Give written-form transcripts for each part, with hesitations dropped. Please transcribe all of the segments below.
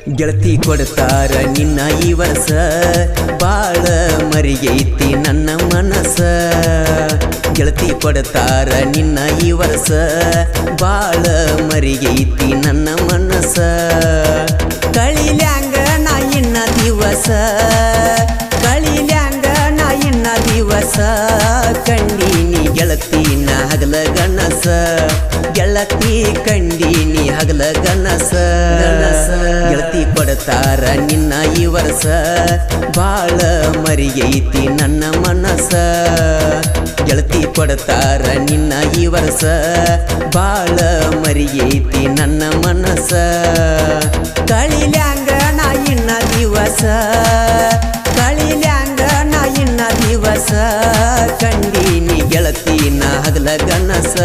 ಗೆಳತಿ ಕೊಡ್ತಾರ ನಿನ್ನ ಈ ವರ್ಷ ಬಾಳ ಮರಿಗೈತಿ ನನ್ನ ಮನಸ ಗೆಳತಿ ಕೊಡ್ತಾರ ನಿನ್ನ ಈ ವರ್ಷ ಬಾಳ ಮರಿಗೈತಿ ನನ್ನ ಮನಸ ಕಳಿಲ್ಯಾಂಗ ನಾ ಇನ್ನ ದಿವಸ ಕಳಿಲ್ಯಾಂಗ ನಾ ಇನ್ನ ದಿವಸ ಕಂಡೀನಿ ಗೆಳತಿನ ಹಗಲ ಗನಸ ಗೆಳತಿ ಕಂಡೀನಿ ಹಗಲ ಗನಸ ಗೆಳತಿ ಕೊಡ್ತಾರ ನಿನ್ನ ಈ ವರ್ಷ ಬಾಳ ಮರಿಗೈತಿ ನನ್ನ ಮನಸ ಗೆಳತಿ ಕೊಡ್ತಾರ ನಿನ್ನ ಈ ವರ್ಷ ಬಾಳ ಮರಿಗೈತಿ ನನ್ನ ಮನಸ ಕಳಿಲ್ಯಾಂಗ ನಾ ಇನ್ನ ದಿವಸ ಕಳಿಲ್ಯಾಂಗ ನಾ ಇನ್ನ ದಿವಸ ಕಂಡೀನಿ ಗೆಳತಿನ ಹಗಲ ಗನಸ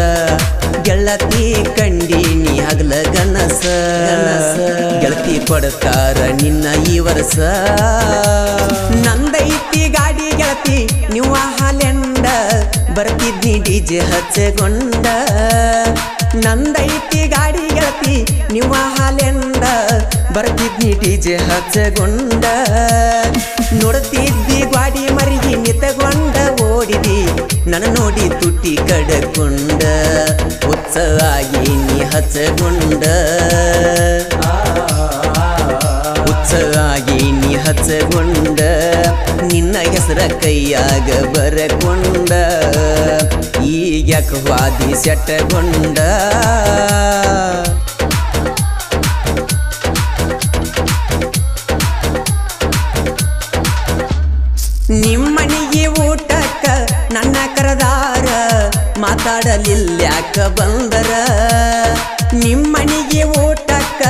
ಗೆಳತಿ ಕಂಡೀನಿ ಹಗಲ ಗನಸ ಗೆಳತಿ ಕೊಡ್ತಾರ ನಿನ್ನ ಈ ವರ್ಷ ನಂದೈತಿ ಗಾಡಿ ಗೆಳತಿ ನೀವು ಹಾಲೆಂಡ ಬರ್ತಿದ್ನಿ ಡಿಜೆ ಹಚ್ಚಗೊಂಡ ನಂದೈತಿ ಗಾಡಿ ಗೆಳತಿ ನೀವು ಹಾಲೆಂಡ ಬರ್ತಿದ್ನಿ ಡಿಜೆ ಹಚ್ಚಗೊಂಡ ನೋಡ್ತಿದ್ದಿ ಗಾಡಿ ಮರಿಗಿ ನಿತಗೊಂಡ ಓಡಿದಿ ನನ್ನ ನೋಡಿ ತುಟಿ ಕಡಕೊಂಡ ಉತ್ಸಾಗಿ ನೀ ಹಚ್ಚಗೊಂಡ ಉತ್ಸಾಗಿ ನೀ ಹಚ್ಚಗೊಂಡ ನಿನ್ನ ಹೆಸರ ಕೈಯಾಗ ಬರಕೊಂಡ ಈಗ ವಾದಿ ಸೆಟ್ಟಗೊಂಡ ನಿಮ್ಮನಿಗೆ ಊಟಕ್ಕ ನನ್ನ ಕರದಾರ ಮಾತಾಡಲಿಲ್ಯಾಕ ಬಂದರ ನಿಮ್ಮನಿಗೆ ಊಟಕ್ಕ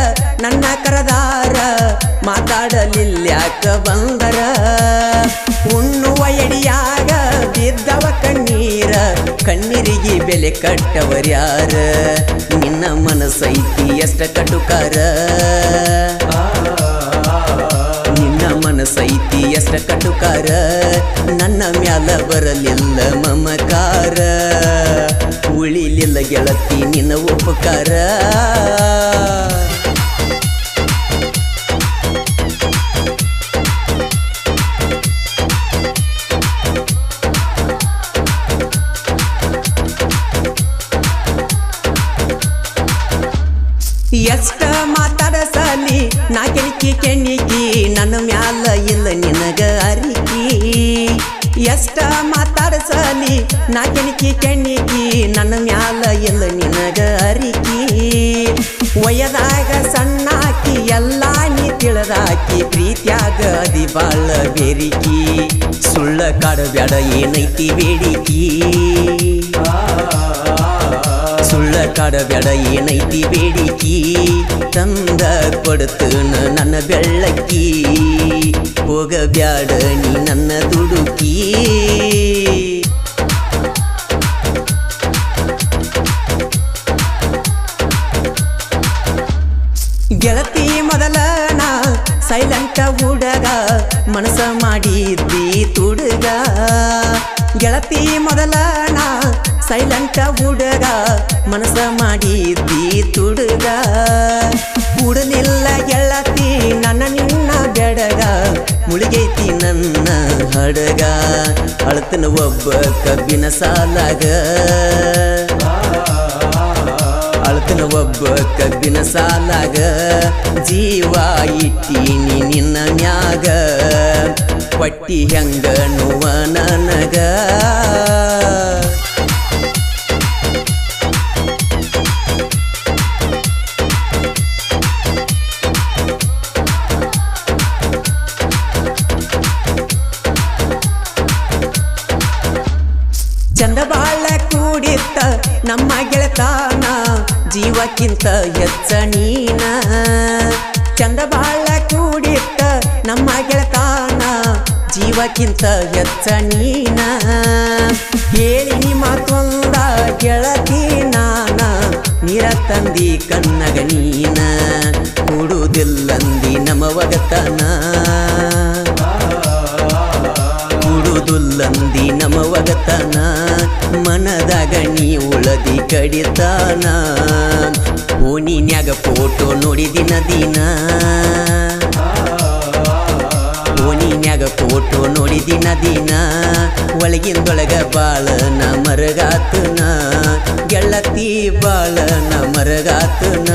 ನನ್ನ ಕರದಾರ ಮಾತಾಡಲಿಲ್ಯಾಕ ಬಂದರ ಉಣ್ಣುವ ಎಡಿಯಾಗ ಬಿದ್ದವ ಕಣ್ಣೀರ ಕಣ್ಣೀರಿಗೆ ಬೆಲೆ ಕಟ್ಟವರ್ಯಾರ ನಿನ್ನ ಮನಸ್ಸೈತಿ ಎಷ್ಟ ಕಟುಕಾರ ನಿನ್ನ ಮನಸ್ಸೈತಿ ಎಷ್ಟ ಕಟುಕಾರ ನನ್ನ ಮ್ಯಾಲ ಬರಲಿಲ್ಲ ಮಮಕಾರ ಉಳಿಲಿಲ್ಲ ಗೆಳತಿ ನಿನ್ನ ಉಪಕಾರ ಎಷ್ಟ ಮಾತಾಡಸಲಿ ನಾ ಕೆಣಕಿ ಕೆಣಿಕಿ ನನ್ನ ಮ್ಯಾಲ ಇಲ್ಲ ನಿನಗ ಅರಿಕಿ ಎಷ್ಟ ಮಾತಾಡಸಲಿ ನಾ ಕೆಣಕಿ ಕೆಣಿಕಿ ನನ್ನ ಮ್ಯಾಲ ಇಲ್ಲ ನಿನಗ ಅರಿಕಿ ವಯದಾಗ ಸಣ್ಣಾಕಿ ಎಲ್ಲ ನೀ ತಿಳಿದಾಕಿ ಪ್ರೀತ್ಯಾಗ ಅದಿ ಬಾಳ ಬೇರಿಕಿ ಸುಳ್ಳ ಕಾಡಬ್ಯಾಡ ಏನೈತಿ ಬೇಡಿಕಿ ಸುಳ್ಳ ಕಾಡಬ್ಯಾಡ ಏನೈತಿ ಬೇಡಿಕಿ ತಂದ ಕೊಡ್ತನ ನನ್ನ ಬೆಳ್ಳಕ್ಕಿ ಹೋಗಬ್ಯಾಡ ನೀ ನನ್ನ ದುಡುಕಿ ಗೆಳತಿ ಮೊದಲ ನಾ ಸೈಲೆಂಟ ಹುಡುಗ ಮನಸ ಮಾಡಿದ್ದಿ ತುಡುಗ ಗೆಳತಿ ಮೊದಲ ನಾ ಸೈಲೆಂಟ ಹುಡುಗ ಮನಸ ಮಾಡಿದ್ದಿ ತುಡುಗ ಉಡಲಿಲ್ಲ ಗೆಳತಿ ನನ್ನ ನಿನ್ನ ಬೆಡಗ ಮುಳುಗೈತಿ ನನ್ನ ಹಡಗ ಅಳತನ ಒಬ್ಬ ಕಬ್ಬಿನ ಸಾಲಾಗ ಅಳತನ ಒಬ್ಬ ಕಬ್ಬಿನ ಸಾಲಾಗ ಜೀವ ಇಟ್ಟೀನಿ ನಿನ್ನ ಮ್ಯಾಗ ಪಟ್ಟಿ ಹೆಂಗ ನೋವ ನನಗ ಚಂದ ಬಾಳ ಕೂಡಿತ್ತ ನಮ್ಮ ಗೆಳತಾನ ಜೀವಕ್ಕಿಂತ ಹೆಚ್ಚ ನೀನ ಚಂದ ಬಾಳ ಕೂಡಿತ್ತ ನಮ್ಮ ಗೆಳತಾನ ಜೀವಕ್ಕಿಂತ ಹೆಚ್ಚ ನೀನ ಹೇಳಿನಿ ಮಾತೊಂದ ಗೆಳತಿ ನಾನ ನೀರ ತಂದಿ ಕಣ್ಣಗ ನೀನ ಕೊಡುವುದಿಲ್ಲಂದಿ ನಮ್ಮ ಒಗತನ ಕೊಡುವುದಿಲ್ಲಂದಿ ನಮ್ಮ ಒಗತನ ಮನದಾಗ ನೀ ಉಳದಿ ಕಡಿತಾನ ಓಣಿನ್ಯಾಗ ಫೋಟೋ ನೋಡಿದಿನ ದಿನ ಫೋಟೋ ನೋಡಿ ದಿನ ದಿನ ಒಳಗಿಂದೊಳಗ ಬಾಳ ನ ಮರಗಾತನ ಗೆಳತಿ ಬಾಳ ನ ಮರಗಾತನ